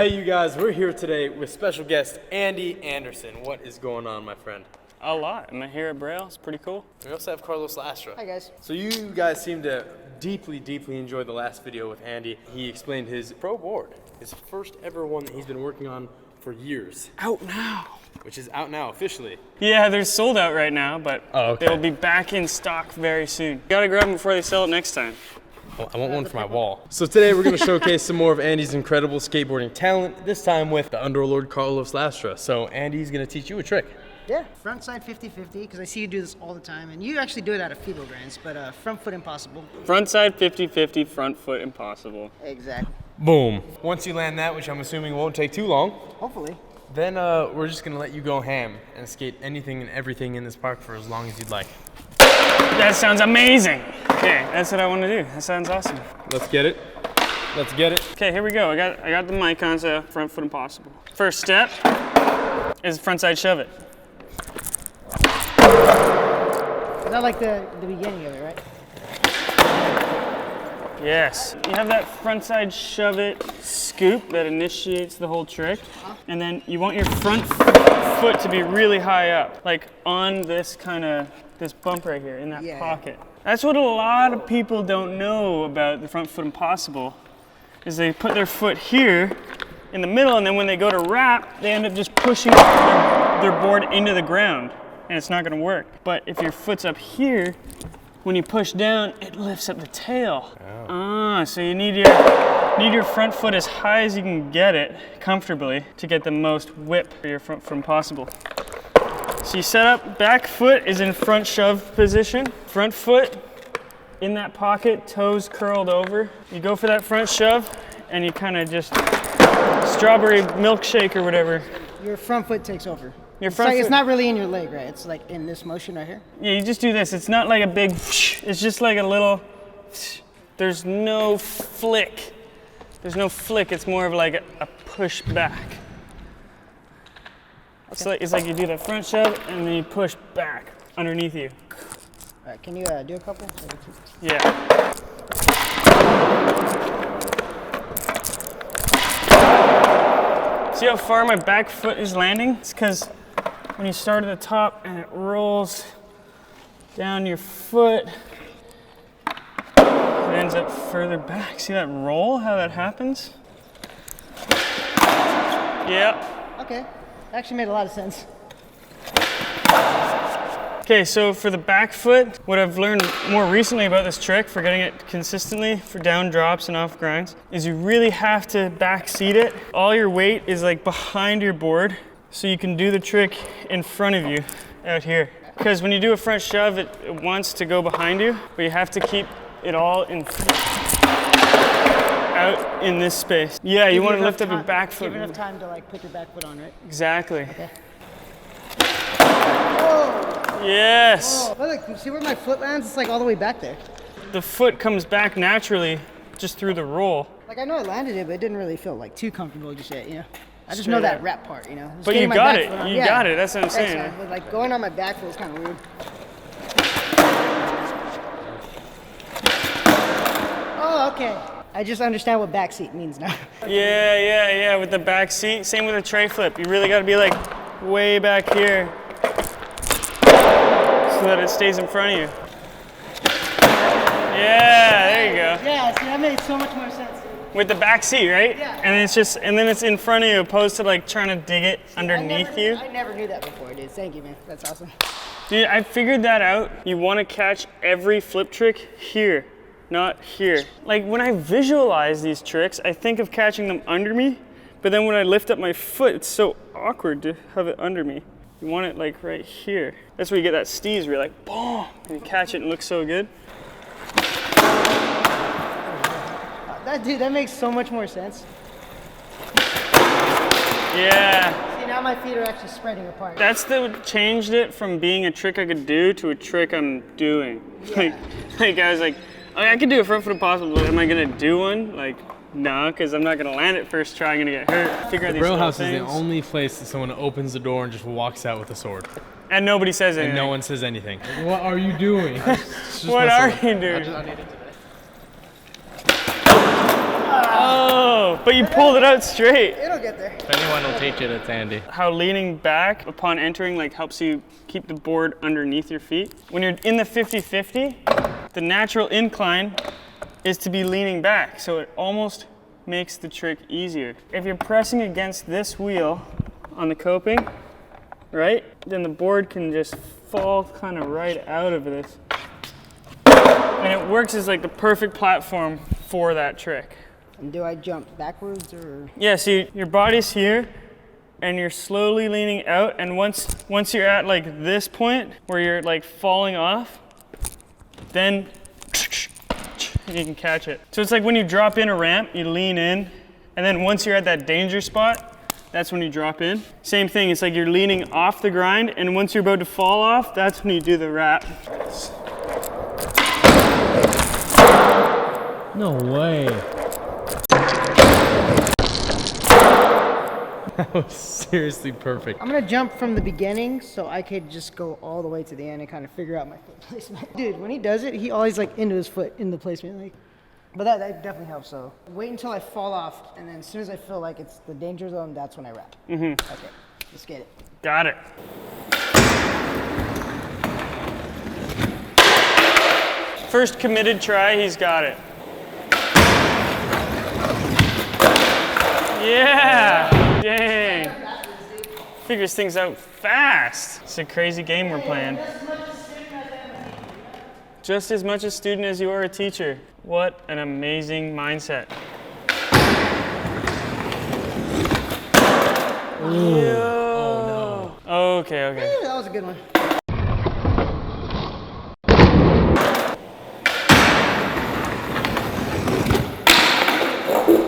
Hey you guys, we're here today with special guest Andy Anderson. What is going on, my friend? A lot. I'm here at Braille. It's pretty cool. We also have Carlos Lastra. Hi guys. So you guys seem to deeply enjoy the last video with Andy. He explained his pro board, his first ever one that he's been working on for years. Out now. Which is out now officially. Yeah, they're sold out right now, but okay. They'll be back in stock very soon. Gotta grab them before they sell it next time. Well, I want one for my wall. So today we're going to showcase some more of Andy's incredible skateboarding talent, this time with the Underlord Carlos Lastra. So Andy's going to teach you a trick. Yeah, front side 50-50, because I see you do this all the time, and you actually do it out of feeble grinds, but front foot impossible. Front side 50-50, front foot impossible. Exactly. Boom. Once you land that, which I'm assuming won't take too long, hopefully, then we're just going to let you go ham and skate anything and everything in this park for as long as you'd like. That sounds amazing. Okay, that's what I want to do. That sounds awesome. Let's get it. Let's get it. Okay, here we go. I got the mic on, so front foot impossible. First step is front side shove it. Is that like the beginning of it, right? Yes. You have that front side shove it scoop that initiates the whole trick. And then you want your front foot to be really high up, like on this bump right here in that pocket. That's what a lot of people don't know about the front foot impossible, is they put their foot here in the middle, and then when they go to wrap, they end up just pushing their board into the ground, and it's not gonna work. But if your foot's up here, when you push down, it lifts up the tail. Oh. So you need your front foot as high as you can get it comfortably to get the most whip for your front foot impossible. So you set up, back foot is in front shove position, front foot in that pocket, toes curled over. You go for that front shove, and you kind of just strawberry milkshake or whatever. Your front foot takes over. Your front foot, it's not really in your leg, right? It's like in this motion right here. Yeah, you just do this. It's not like a big, it's just like a little, there's no flick. There's no flick, it's more of like a push back. Okay. It's like you do that front shove and then you push back underneath you. All right, can you do a couple? Yeah. See how far my back foot is landing? It's because when you start at the top and it rolls down your foot, it ends up further back. See that roll, how that happens? Yep. Okay, actually made a lot of sense. Okay, so for the back foot, what I've learned more recently about this trick for getting it consistently for down drops and off grinds is you really have to back seat it. All your weight is like behind your board, so you can do the trick in front of you out here. Because when you do a front shove, it wants to go behind you, but you have to keep it all out in this space. Yeah, you want to lift up your back foot. Give enough time to like put your back foot on, right? Exactly. Okay. Yes. Oh, look, see where my foot lands? It's like all the way back there. The foot comes back naturally just through the roll. Like I know I landed it, but it didn't really feel like too comfortable just yet, you know? I just know that wrap part, you know? Just but you got it. You got it. That's what I'm saying. But like going on my back foot is kind of weird. Oh, okay. I just understand what back seat means now. Yeah. With the back seat, same with a tray flip. You really got to be like way back here so that it stays in front of you. Yeah, there you go. Yeah, see, that made so much more sense. With the back seat, right? Yeah. And then it's in front of you, opposed to like trying to dig it underneath you. I never knew that before, dude. Thank you, man. That's awesome. Dude, I figured that out. You want to catch every flip trick here, not here. Like when I visualize these tricks, I think of catching them under me, but then when I lift up my foot, it's so awkward to have it under me. You want it like right here. That's where you get that steez where you're like, boom, and you catch it and it looks so good. That makes so much more sense. Yeah. See, now my feet are actually spreading apart. That's what changed it from being a trick I could do to a trick I'm doing. Yeah. Like I was like, I could do a front foot impossible, but am I gonna do one? Like, no, because I'm not gonna land it first try. I'm gonna get hurt. Figure out these Braille little House things. is the only place that someone opens the door and just walks out with a sword. And nobody says anything. And no one says anything. What are you doing? What are you doing? I needed today. Oh, but you pulled it out straight. It'll get there. If anyone will teach it, it's Andy. How leaning back upon entering like helps you keep the board underneath your feet. When you're in the 50-50, the natural incline is to be leaning back, so it almost makes the trick easier. If you're pressing against this wheel on the coping, right, then the board can just fall kind of right out of this. And it works as like the perfect platform for that trick. And do I jump backwards or? Yeah, so your body's here and you're slowly leaning out, and once you're at like this point where you're like falling off, then and you can catch it. So it's like when you drop in a ramp, you lean in, and then once you're at that danger spot, that's when you drop in. Same thing, it's like you're leaning off the grind, and once you're about to fall off, that's when you do the wrap. No way. That was seriously perfect. I'm gonna jump from the beginning so I could just go all the way to the end and kind of figure out my foot placement. Dude, when he does it, he always like into his foot, in the placement, like. But that definitely helps, so. Wait until I fall off, and then as soon as I feel like it's the danger zone, that's when I wrap. Okay, let's get it. Got it. First committed try, he's got it. Yeah! Dang. Figures things out fast. It's a crazy game we're playing. Just as much a student as you are a teacher. What an amazing mindset. Oh no. Okay. That was a good one.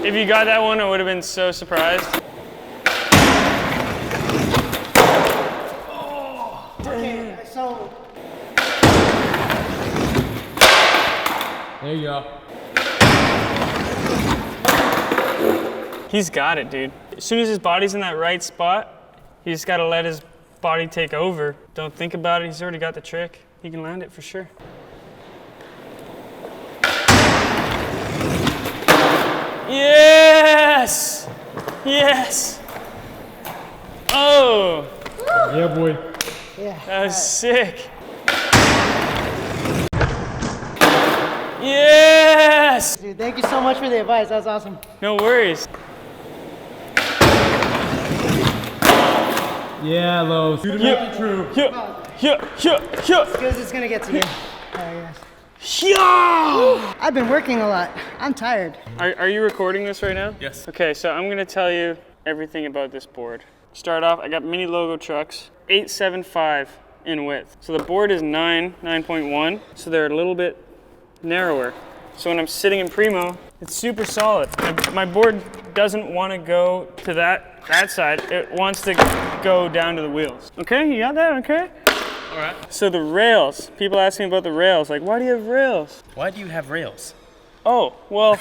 If you got that one, I would have been so surprised. Okay, so. There you go. He's got it, dude. As soon as his body's in that right spot, he just gotta let his body take over. Don't think about it, he's already got the trick. He can land it for sure. Yes! Yes! Oh! Yeah, boy. Yeah. That was sick. Yes! Dude, thank you so much for the advice. That was awesome. No worries. Yeah, Lowe's. You Yeah. true. Yeah. As good as it's gonna get to you. Yes. Yeah! I've been working a lot. I'm tired. Are you recording this right now? Yes. Okay, so I'm gonna tell you everything about this board. Start off, I got mini logo trucks, 875 in width. So the board is 9.1, so they're a little bit narrower. So when I'm sitting in primo, it's super solid. My board doesn't want to go to that side. It wants to go down to the wheels. Okay, you got that? Okay. All right. So the rails. People ask me about the rails. Like, why do you have rails? Why do you have rails? Oh, well,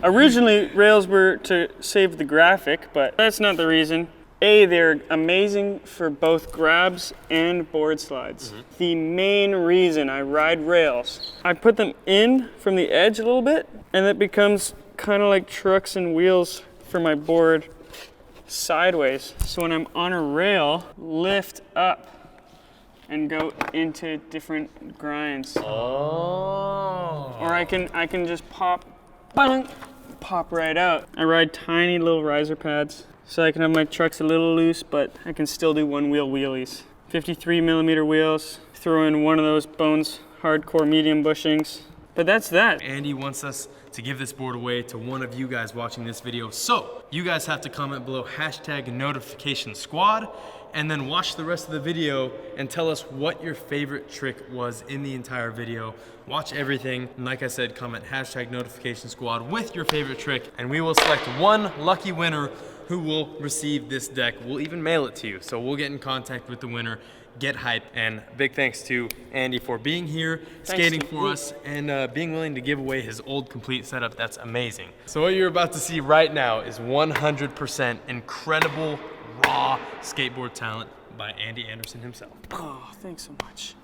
originally rails were to save the graphic, but that's not the reason. A, they're amazing for both grabs and board slides. The main reason I ride rails, I put them in from the edge a little bit, and it becomes kind of like trucks and wheels for my board sideways. So when I'm on a rail, lift up and go into different grinds. Oh. Or I can just pop right out. I ride tiny little riser pads, so I can have my trucks a little loose, but I can still do one wheel wheelies. 53 millimeter wheels, throw in one of those Bones hardcore medium bushings. But that's that. Andy wants us to give this board away to one of you guys watching this video. So you guys have to comment below #notificationsquad and then watch the rest of the video and tell us what your favorite trick was in the entire video. Watch everything, and like I said, comment #notificationsquad with your favorite trick, and we will select one lucky winner who will receive this deck. We'll even mail it to you, so we'll get in contact with the winner, get hype, and big thanks to Andy for being here, skating for us, and being willing to give away his old complete setup. That's amazing. So what you're about to see right now is 100% incredible, raw skateboard talent by Andy Anderson himself. Oh, thanks so much.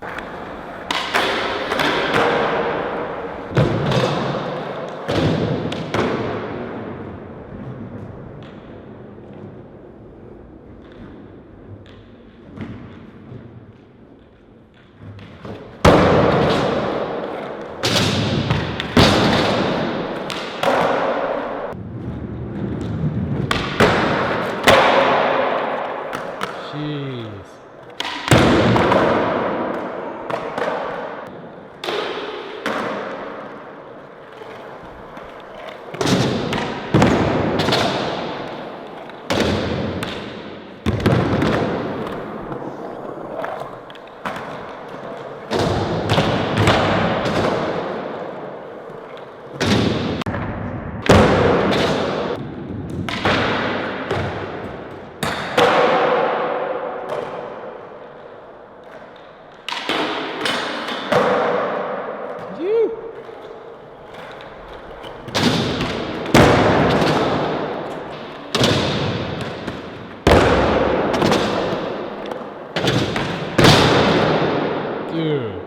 Dude.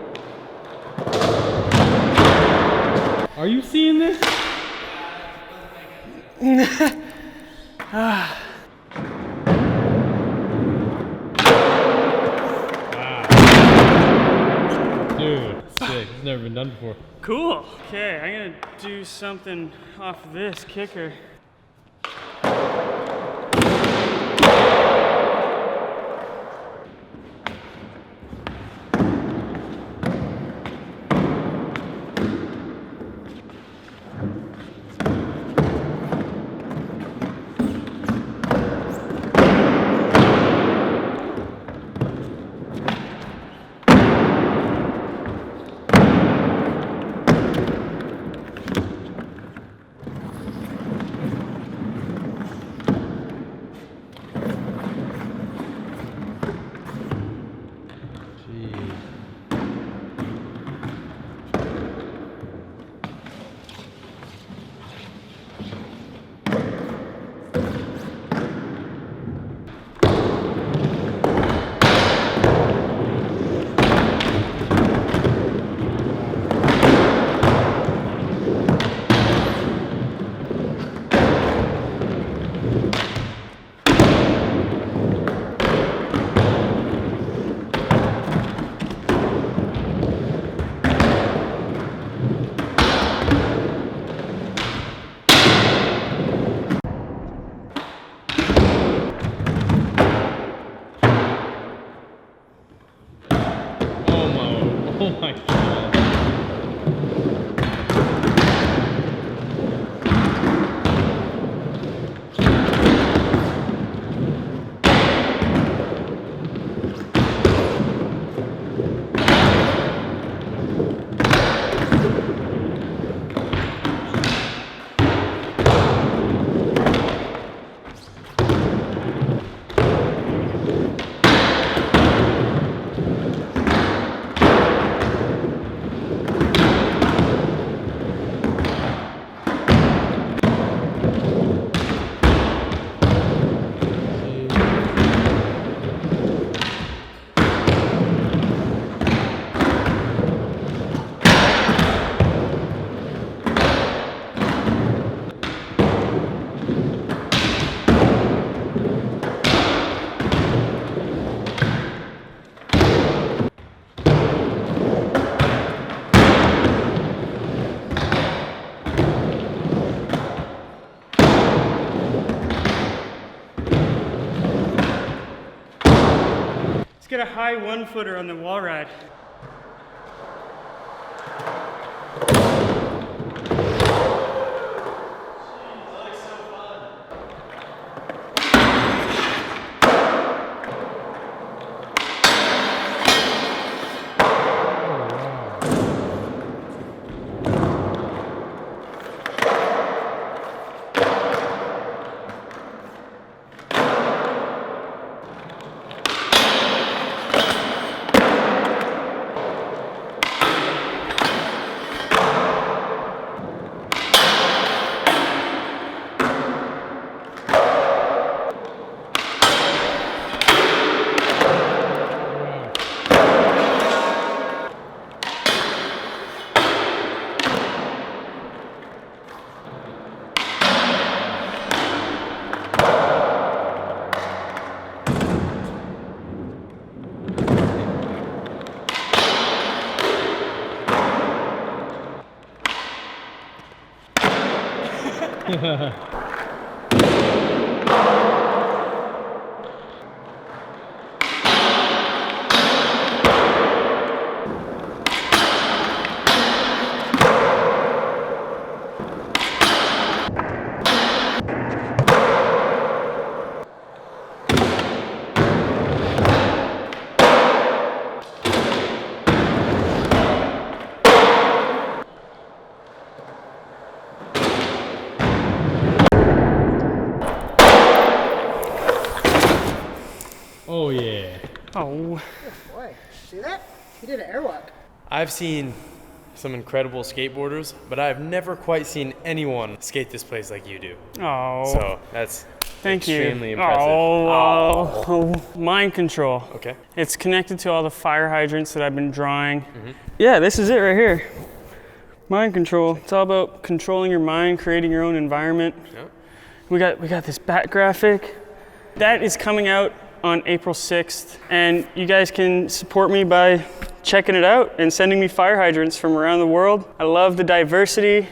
Are you seeing this? Wow. Dude, sick. It's never been done before. Cool. Okay, I'm gonna do something off this kicker. Oh my god. Let's get a high 1-footer on the wall ride. Oh yeah. Oh. Boy, see that? He did an airwalk. I've seen some incredible skateboarders, but I've never quite seen anyone skate this place like you do. Oh. So that's Thank you. Extremely impressive. Oh, mind control. Okay. It's connected to all the fire hydrants that I've been drawing. Yeah, this is it right here. Mind control. It's all about controlling your mind, creating your own environment. Yep. We got this bat graphic. That is coming out on April 6th. And you guys can support me by checking it out and sending me fire hydrants from around the world. I love the diversity.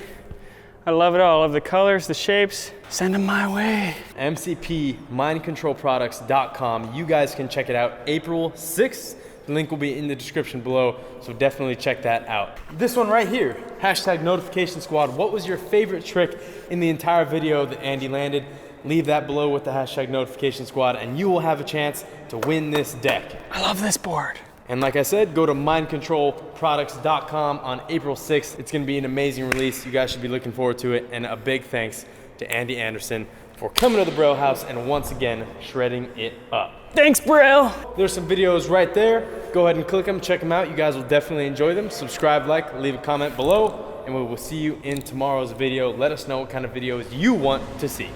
I love it all. I love the colors, the shapes. Send them my way. mcpmindcontrolproducts.com. You guys can check it out April 6th. The link will be in the description below, so definitely check that out. This one right here, hashtag notification squad. What was your favorite trick in the entire video that Andy landed? Leave that below with the hashtag notification squad, and you will have a chance to win this deck. I love this board. And like I said, go to mindcontrolproducts.com on April 6th. It's gonna be an amazing release. You guys should be looking forward to it. And a big thanks to Andy Anderson for coming to the Braille house and once again, shredding it up. Thanks, Braille. There's some videos right there. Go ahead and click them, check them out. You guys will definitely enjoy them. Subscribe, like, leave a comment below, and we will see you in tomorrow's video. Let us know what kind of videos you want to see.